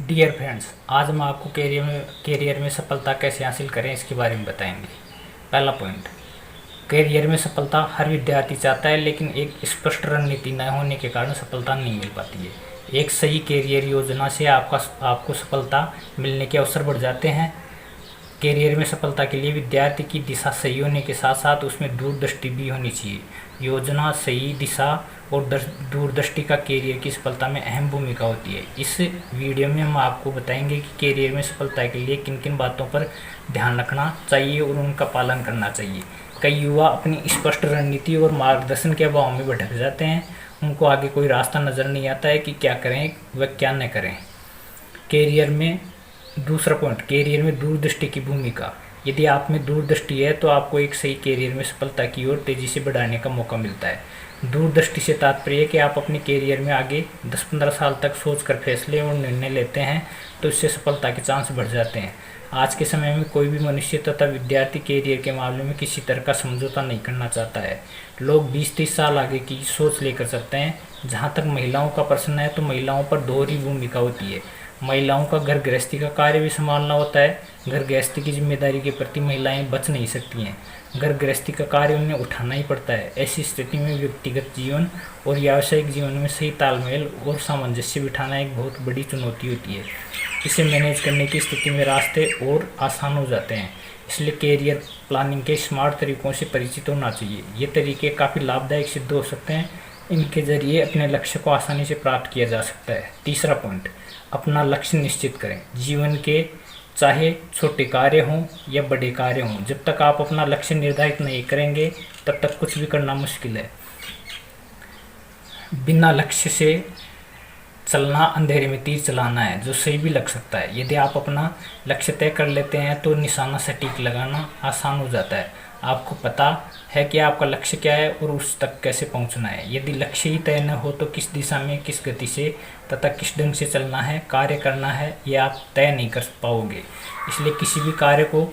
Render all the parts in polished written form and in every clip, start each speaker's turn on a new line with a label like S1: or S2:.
S1: Dear friends, आज हम आपको कैरियर में सफलता कैसे हासिल करें इसके बारे में बताएंगे। पहला पॉइंट, कैरियर में सफलता हर विद्यार्थी चाहता है, लेकिन एक स्पष्ट रणनीति न होने के कारण सफलता नहीं मिल पाती है। एक सही कैरियर योजना से आपको सफलता मिलने के अवसर बढ़ जाते हैं। कैरियर में सफलता के लिए विद्यार्थी की दिशा सही होने के साथ साथ उसमें दूरदृष्टि भी होनी चाहिए। योजना, सही दिशा और दूरदृष्टि का कैरियर की सफलता में अहम भूमिका होती है। इस वीडियो में हम आपको बताएंगे कि कैरियर में सफलता के लिए किन किन बातों पर ध्यान रखना चाहिए और उनका पालन करना चाहिए। कई युवा अपनी स्पष्ट रणनीति और मार्गदर्शन के अभाव में भटक जाते हैं। उनको आगे कोई रास्ता नज़र नहीं आता है कि क्या करें व क्या न करें। कैरियर में दूसरा पॉइंट, कैरियर में दूरदृष्टि की भूमिका। यदि आप में दूरदृष्टि है तो आपको एक सही कैरियर में सफलता की ओर तेज़ी से बढ़ाने का मौका मिलता है। दूरदृष्टि से तात्पर्य है कि आप अपने कैरियर में आगे 10-15 साल तक सोचकर फैसले और निर्णय लेते हैं, तो इससे सफलता के चांस बढ़ जाते हैं। आज के समय में कोई भी मनुष्य तथा विद्यार्थी कैरियर के मामले में किसी तरह का समझौता नहीं करना चाहता है। लोग 20-30 साल आगे की सोच लेकर चलते हैं। जहाँ तक महिलाओं का प्रश्न है तो महिलाओं पर दोहरी भूमिका होती है। महिलाओं का घर गृहस्थी का कार्य भी संभालना होता है। घर गृहस्थी की जिम्मेदारी के प्रति महिलाएं बच नहीं सकती हैं। घर गृहस्थी का कार्य उन्हें उठाना ही पड़ता है। ऐसी स्थिति में व्यक्तिगत जीवन और व्यावसायिक जीवन में सही तालमेल और सामंजस्य बिठाना एक बहुत बड़ी चुनौती होती है। इसे मैनेज करने की स्थिति में रास्ते और आसान हो जाते हैं। इसलिए कैरियर प्लानिंग के स्मार्ट तरीकों से परिचित होना चाहिए। ये तरीके काफ़ी लाभदायक सिद्ध हो सकते हैं। इनके जरिए अपने लक्ष्य को आसानी से प्राप्त किया जा सकता है। तीसरा पॉइंट, अपना लक्ष्य निश्चित करें। जीवन के चाहे छोटे कार्य हों या बड़े कार्य हों, जब तक आप अपना लक्ष्य निर्धारित नहीं करेंगे तब तक कुछ भी करना मुश्किल है। बिना लक्ष्य से चलना अंधेरे में तीर चलाना है, जो सही भी लग सकता है। यदि आप अपना लक्ष्य तय कर लेते हैं तो निशाना सटीक लगाना आसान हो जाता है। आपको पता है कि आपका लक्ष्य क्या है और उस तक कैसे पहुंचना है। यदि लक्ष्य ही तय न हो तो किस दिशा में, किस गति से तथा किस ढंग से चलना है, कार्य करना है, ये आप तय नहीं कर पाओगे। इसलिए किसी भी कार्य को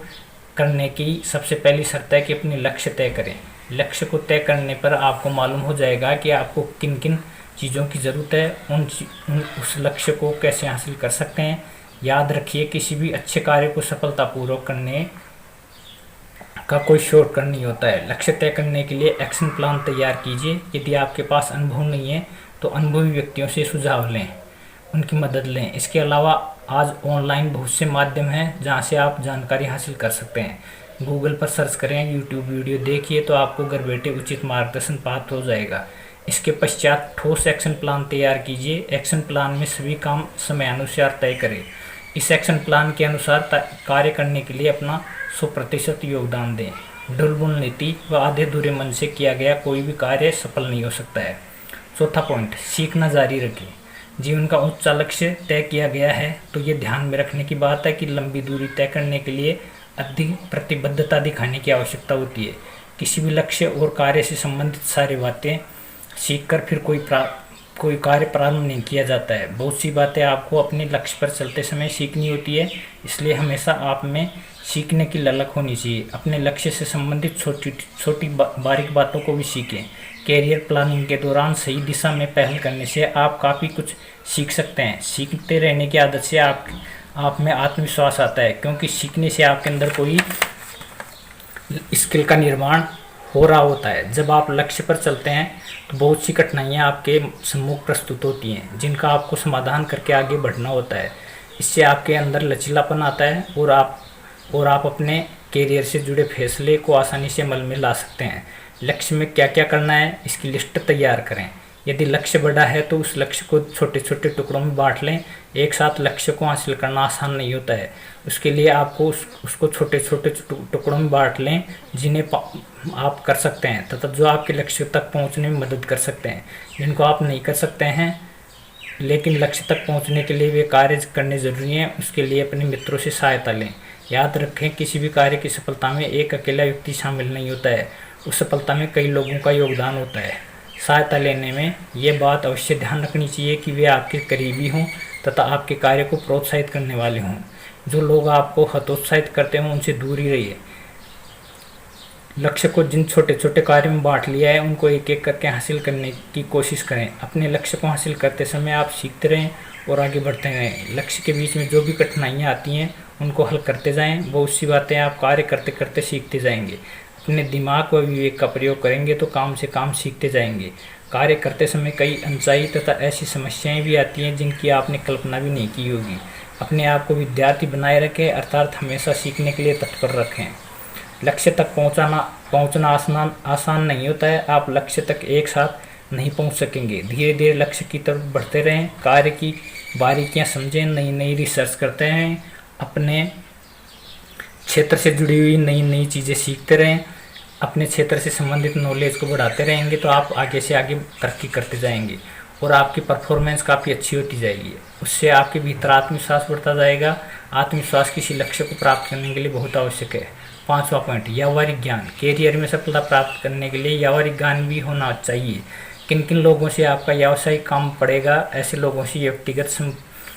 S1: करने की सबसे पहली शर्त है कि अपने लक्ष्य तय करें। लक्ष्य को तय करने पर आपको मालूम हो जाएगा कि आपको किन किन चीज़ों की ज़रूरत है, उस लक्ष्य को कैसे हासिल कर सकते हैं। याद रखिए, किसी भी अच्छे कार्य को सफलतापूर्वक करने का कोई शॉर्टकट नहीं होता है। लक्ष्य तय करने के लिए एक्शन प्लान तैयार कीजिए। यदि आपके पास अनुभव नहीं है तो अनुभवी व्यक्तियों से सुझाव लें, उनकी मदद लें। इसके अलावा आज ऑनलाइन बहुत से माध्यम हैं जहां से आप जानकारी हासिल कर सकते हैं। गूगल पर सर्च करें, यूट्यूब वीडियो देखिए तो आपको घर बैठे उचित मार्गदर्शन प्राप्त हो जाएगा। इसके पश्चात ठोस एक्शन प्लान तैयार कीजिए। एक्शन प्लान में सभी काम समयानुसार तय करें। इस एक्शन प्लान के अनुसार कार्य करने के लिए अपना 100% योगदान दें। ढुलमुल नीति व आधे अधूरे मन से किया गया कोई भी कार्य सफल नहीं हो सकता है। चौथा पॉइंट, सीखना जारी रखें। जीवन का ऊंचा लक्ष्य तय किया गया है तो ये ध्यान में रखने की बात है कि लंबी दूरी तय करने के लिए अधिक प्रतिबद्धता दिखाने की आवश्यकता होती है। किसी भी लक्ष्य और कार्य से संबंधित सारी बातें सीखकर फिर कोई कार्य प्रारंभ नहीं किया जाता है। बहुत सी बातें आपको अपने लक्ष्य पर चलते समय सीखनी होती है, इसलिए हमेशा आप में सीखने की ललक होनी चाहिए। अपने लक्ष्य से संबंधित छोटी बारीक बातों को भी सीखें। कैरियर प्लानिंग के दौरान सही दिशा में पहल करने से आप काफ़ी कुछ सीख सकते हैं। सीखते रहने की आदत से आप में आत्मविश्वास आता है, क्योंकि सीखने से आपके अंदर कोई स्किल का निर्माण हो रहा होता है। जब आप लक्ष्य पर चलते हैं तो बहुत सी कठिनाइयाँ आपके सम्मुख प्रस्तुत होती हैं, जिनका आपको समाधान करके आगे बढ़ना होता है। इससे आपके अंदर लचीलापन आता है और आप अपने कैरियर से जुड़े फैसले को आसानी से अमल में ला सकते हैं। लक्ष्य में क्या क्या करना है इसकी लिस्ट तैयार करें। यदि लक्ष्य बड़ा है तो उस लक्ष्य को छोटे छोटे टुकड़ों में बांट लें। एक साथ लक्ष्य को हासिल करना आसान नहीं होता है। उसके लिए आपको उसको छोटे छोटे टुकड़ों में बांट लें, जिन्हें आप कर सकते हैं तथा जो आपके लक्ष्य तक पहुंचने में मदद कर सकते हैं। जिनको आप नहीं कर सकते हैं लेकिन लक्ष्य तक पहुंचने के लिए वे कार्य करने ज़रूरी हैं, उसके लिए अपने मित्रों से सहायता लें। याद रखें, किसी भी कार्य की सफलता में एक अकेला व्यक्ति शामिल नहीं होता है, उस सफलता में कई लोगों का योगदान होता है। सहायता लेने में ये बात अवश्य ध्यान रखनी चाहिए कि वे आपके करीबी हों तथा आपके कार्य को प्रोत्साहित करने वाले हों। जो लोग आपको हतोत्साहित करते हों उनसे दूर ही रहिए। लक्ष्य को जिन छोटे छोटे कार्यों में बांट लिया है उनको एक एक करके हासिल करने की कोशिश करें। अपने लक्ष्य को हासिल करते समय आप सीखते रहें और आगे बढ़ते रहें। लक्ष्य के बीच में जो भी कठिनाइयाँ आती हैं उनको हल करते जाएं। बहुत सी बातें आप कार्य करते करते सीखते जाएंगे। अपने दिमाग व विवेक का प्रयोग करेंगे तो काम से काम सीखते जाएंगे। कार्य करते समय कई अनचाही तथा ऐसी समस्याएं भी आती हैं जिनकी आपने कल्पना भी नहीं की होगी। अपने आप को विद्यार्थी बनाए रखें, अर्थात हमेशा सीखने के लिए तत्पर रखें। लक्ष्य तक पहुंचना आसान नहीं होता है। आप लक्ष्य तक एक साथ नहीं पहुंच सकेंगे। धीरे धीरे लक्ष्य की तरफ बढ़ते रहें। कार्य की बारीकियां समझें, नई नई रिसर्च करते रहें, अपने क्षेत्र से जुड़ी हुई नई नई चीज़ें सीखते रहें। अपने क्षेत्र से संबंधित नॉलेज को बढ़ाते रहेंगे तो आप आगे से आगे तरक्की करते जाएंगे और आपकी परफॉर्मेंस काफ़ी अच्छी होती जाएगी। उससे आपके भीतर आत्मविश्वास बढ़ता जाएगा। आत्मविश्वास किसी लक्ष्य को प्राप्त करने के लिए बहुत आवश्यक है। 5वां पॉइंट, व्यावहारिक ज्ञान। कैरियर में सफलता प्राप्त करने के लिए व्यावहारिक ज्ञान भी होना चाहिए। किन किन लोगों से आपका व्यावसायिक काम पड़ेगा, ऐसे लोगों से व्यक्तिगत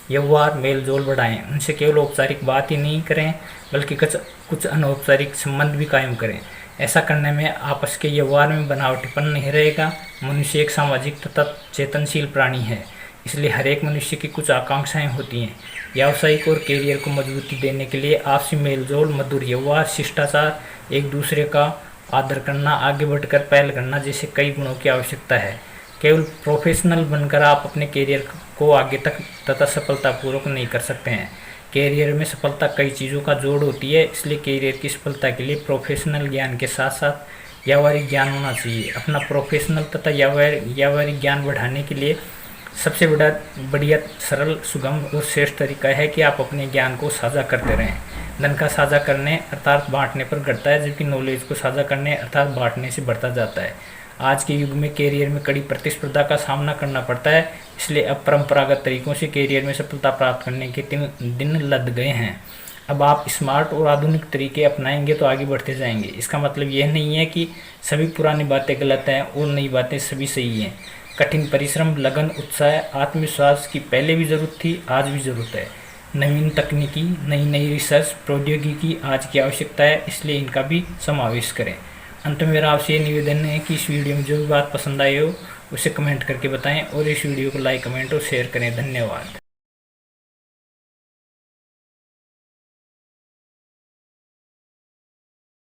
S1: व्यवहार मेल जोल बढ़ाएं। उनसे केवल औपचारिक बात ही नहीं करें बल्कि कुछ अनौपचारिक संबंध भी कायम करें। ऐसा करने में आपस के व्यवहार में बनावटीपन नहीं रहेगा। मनुष्य एक सामाजिक तथा चेतनशील प्राणी है, इसलिए हर एक मनुष्य की कुछ आकांक्षाएं होती हैं। व्यावसायिक और कैरियर को मजबूती देने के लिए आपसी मेलजोल, मधुर व्यवहार, शिष्टाचार, एक दूसरे का आदर करना, आगे बढ़कर पहल करना जैसे कई गुणों की आवश्यकता है। केवल प्रोफेशनल बनकर आप अपने कैरियर को आगे तक तथा सफलतापूर्वक नहीं कर सकते हैं। कैरियर में सफलता कई चीज़ों का जोड़ होती है, इसलिए कैरियर की सफलता के लिए प्रोफेशनल ज्ञान के साथ साथ व्यावहारिक ज्ञान होना चाहिए। अपना प्रोफेशनल तथा व्यावहारिक ज्ञान बढ़ाने के लिए सबसे बढ़िया सरल, सुगम और श्रेष्ठ तरीका है कि आप अपने ज्ञान को साझा करते रहें। धन का साझा करने अर्थात बांटने पर घटता है, जबकि नॉलेज को साझा करने अर्थात बांटने से बढ़ता जाता है। आज के युग में कैरियर में कड़ी प्रतिस्पर्धा का सामना करना पड़ता है, इसलिए अब परंपरागत तरीकों से कैरियर में सफलता प्राप्त करने के दिन लद गए हैं। अब आप स्मार्ट और आधुनिक तरीके अपनाएंगे तो आगे बढ़ते जाएंगे। इसका मतलब यह नहीं है कि सभी पुरानी बातें गलत हैं और नई बातें सभी सही हैं। कठिन परिश्रम, लगन, उत्साह, आत्मविश्वास की पहले भी ज़रूरत थी, आज भी ज़रूरत है। नवीन तकनीकी, नई नई रिसर्च, प्रौद्योगिकी आज की आवश्यकता है, इसलिए इनका भी समावेश करें। अंत में मेरा आपसे ये निवेदन है कि इस वीडियो में जो भी बात पसंद आई हो उसे कमेंट करके बताएं और इस वीडियो को लाइक, कमेंट और शेयर करें। धन्यवाद।